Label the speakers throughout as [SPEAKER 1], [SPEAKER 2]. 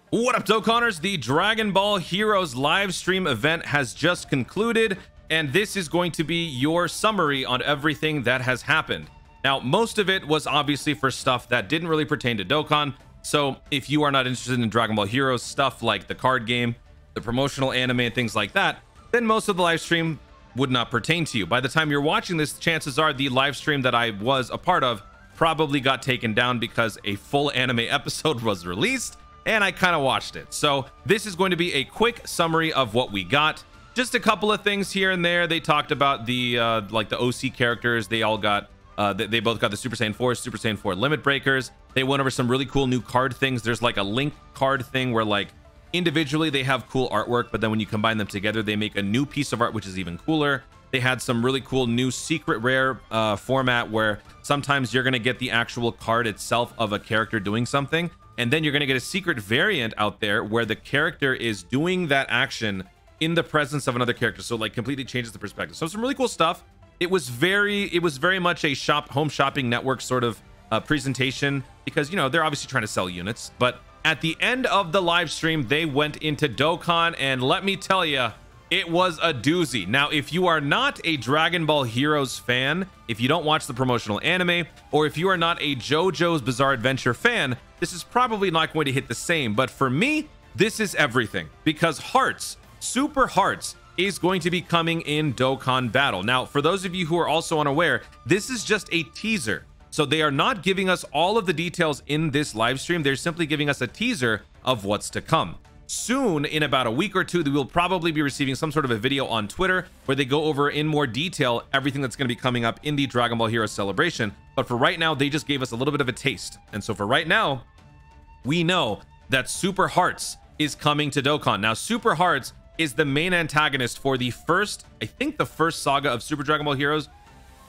[SPEAKER 1] What up, Dokkaners? The Dragon Ball Heroes live stream event has just concluded, and this is going to be your summary on everything that has happened. Now, most of it was obviously for stuff that didn't really pertain to Dokkan, so if you are not interested in Dragon Ball Heroes stuff like the card game, the promotional anime, and things like that, then most of the live stream would not pertain to you. By the time you're watching this, chances are the live stream that I was a part of probably got taken down because a full anime episode was released, and I kind of watched it. So this is going to be a quick summary of what we got. Just a couple of things here and there. They talked about the like the OC characters. They all got they both got the Super Saiyan 4, Super Saiyan 4 limit breakers. They went over some really cool new card things. There's like a link card thing where like individually they have cool artwork, but then when you combine them together, they make a new piece of art, which is even cooler. They had some really cool new secret rare format where sometimes you're going to get the actual card itself of a character doing something, and then you're going to get a secret variant out there where the character is doing that action in the presence of another character, so like completely changes the perspective. So some really cool stuff. It was very much a home shopping network sort of presentation, because, you know, they're obviously trying to sell units. But at the end of the live stream, they went into Dokkan, and let me tell you, it was a doozy. Now, if you are not a Dragon Ball Heroes fan, if you don't watch the promotional anime, or if you are not a JoJo's Bizarre Adventure fan, this is probably not going to hit the same. But for me, this is everything, because Hearts, Super Hearts, is going to be coming in Dokkan Battle. Now, for those of you who are also unaware, this is just a teaser. So they are not giving us all of the details in this live stream. They're simply giving us a teaser of what's to come. Soon, in about a week or two, we will probably be receiving some sort of a video on Twitter where they go over in more detail everything that's going to be coming up in the Dragon Ball Heroes celebration. But for right now, they just gave us a little bit of a taste. And so for right now, we know that Super Hearts is coming to Dokkan. Now, Super Hearts is the main antagonist for the first, I think the first saga of Super Dragon Ball Heroes.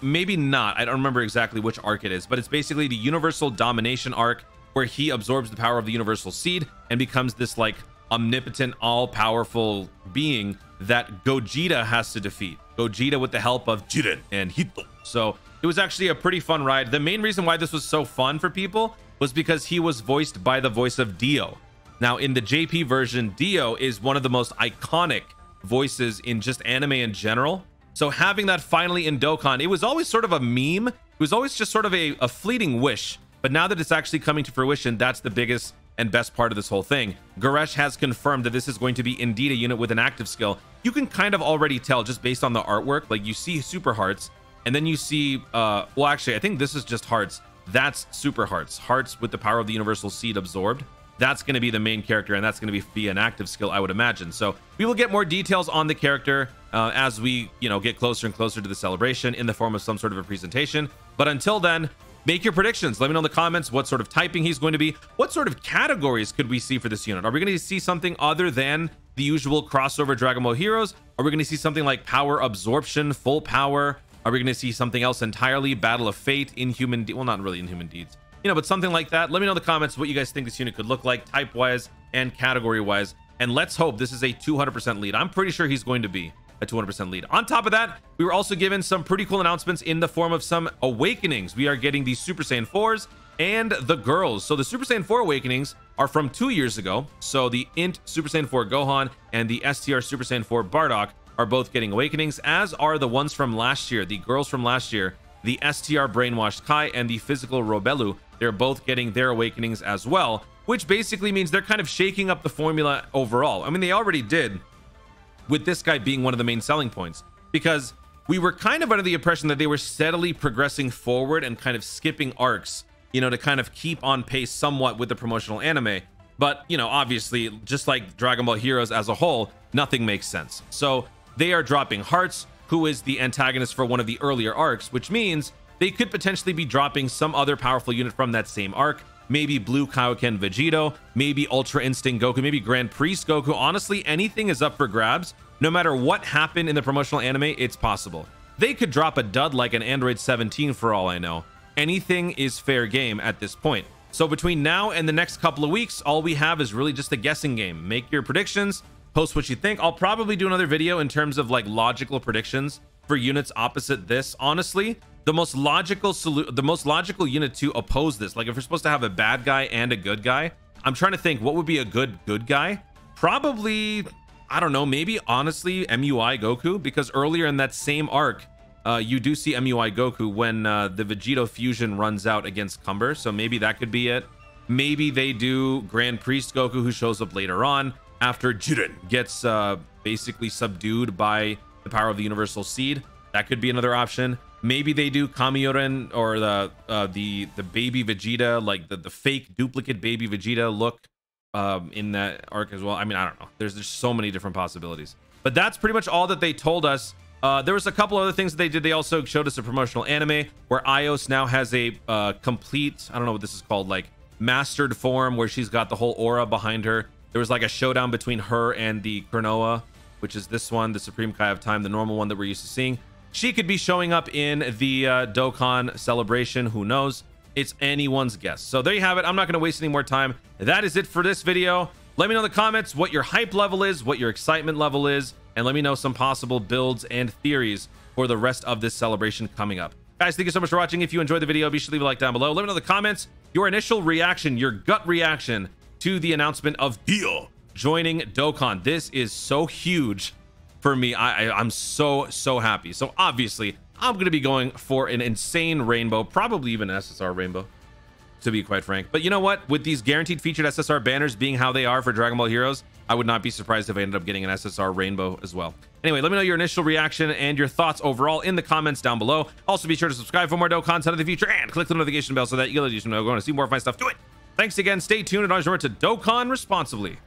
[SPEAKER 1] Maybe not. I don't remember exactly which arc it is, but it's basically the Universal Domination arc where he absorbs the power of the Universal Seed and becomes this like omnipotent, all-powerful being that Gogeta has to defeat. Gogeta with the help of Jiren and Hito. So it was actually a pretty fun ride. The main reason why this was so fun for people was because he was voiced by the voice of Dio. Now, in the JP version, Dio is one of the most iconic voices in just anime in general. So having that finally in Dokkan, it was always sort of a meme. It was always just sort of a fleeting wish. But now that it's actually coming to fruition, that's the biggest and best part of this whole thing. Goresh has confirmed that this is going to be indeed a unit with an active skill. You can kind of already tell just based on the artwork. Like, you see Super Hearts, and then you see, well, actually, I think this is just Hearts. That's Super Hearts. Hearts with the power of the Universal Seed absorbed. That's going to be the main character, and that's going to be via an active skill, I would imagine. So we will get more details on the character as we, you know, get closer and closer to the celebration in the form of some sort of a presentation. But until then, make your predictions. Let me know in the comments what sort of typing he's going to be. What sort of categories could we see for this unit? Are we going to see something other than the usual crossover Dragon Ball Heroes? Are we going to see something like power absorption, full power? Are we going to see something else entirely? Battle of Fate, Inhuman well, not really Inhuman Deeds, you know, but something like that. Let me know in the comments what you guys think this unit could look like, type-wise and category-wise. And let's hope this is a 200% lead. I'm pretty sure he's going to be a 200% lead. On top of that, we were also given some pretty cool announcements in the form of some awakenings. We are getting the Super Saiyan 4s and the girls. So the Super Saiyan 4 awakenings are from 2 years ago. So the Int Super Saiyan 4 Gohan and the STR Super Saiyan 4 Bardock are both getting awakenings, as are the ones from last year, the girls from last year, the STR Brainwashed Kai and the Physical Robelu. They're both getting their awakenings as well, which basically means they're kind of shaking up the formula overall. I mean, they already did with this guy being one of the main selling points, because we were kind of under the impression that they were steadily progressing forward and kind of skipping arcs, you know, to kind of keep on pace somewhat with the promotional anime. But, you know, obviously, just like Dragon Ball Heroes as a whole, nothing makes sense. So they are dropping Hearts, who is the antagonist for one of the earlier arcs, which means they could potentially be dropping some other powerful unit from that same arc. Maybe Blue Kaioken Vegito, maybe Ultra Instinct Goku, maybe Grand Priest Goku. Honestly, anything is up for grabs. No matter what happened in the promotional anime, it's possible. They could drop a dud like an Android 17 for all I know. Anything is fair game at this point. So between now and the next couple of weeks, all we have is really just a guessing game. Make your predictions, post what you think. I'll probably do another video in terms of like logical predictions for units opposite this. Honestly, the most logical unit to oppose this, like if we're supposed to have a bad guy and a good guy, I'm trying to think what would be a good guy. Probably, I don't know, maybe honestly MUI Goku, because earlier in that same arc, you do see MUI Goku when the Vegito fusion runs out against Cumber. So maybe that could be it. Maybe they do Grand Priest Goku, who shows up later on after Jiren gets basically subdued by the power of the Universal Seed. That could be another option. Maybe they do Kamioren or the baby Vegeta, like the fake duplicate baby Vegeta look in that arc as well. I mean, I don't know. There's so many different possibilities. But that's pretty much all that they told us. There was a couple other things that they did. They also showed us a promotional anime where Ios now has a complete, I don't know what this is called, like mastered form, where she's got the whole aura behind her. There was like a showdown between her and the Cronoa, which is this one, the Supreme Kai of Time, the normal one that we're used to seeing. She could be showing up in the Dokkan celebration. Who knows? It's anyone's guess. So there you have it. I'm not going to waste any more time. That is it for this video. Let me know in the comments what your hype level is, what your excitement level is, and let me know some possible builds and theories for the rest of this celebration coming up. Guys, thank you so much for watching. If you enjoyed the video, be sure to leave a like down below. Let me know in the comments your initial reaction, your gut reaction to the announcement of Dio joining Dokkan. This is so huge for me. I'm so happy. So obviously I'm going to be going for an insane rainbow, probably even an SSR rainbow, to be quite frank. But you know what? With these guaranteed featured SSR banners being how they are for Dragon Ball Heroes, I would not be surprised if I ended up getting an SSR rainbow as well. Anyway, let me know your initial reaction and your thoughts overall in the comments down below. Also, be sure to subscribe for more Dokkan content in the future and click the notification bell so that you'll know going to see more of my stuff. Do it. Thanks again. Stay tuned and always remember to Dokkan responsibly.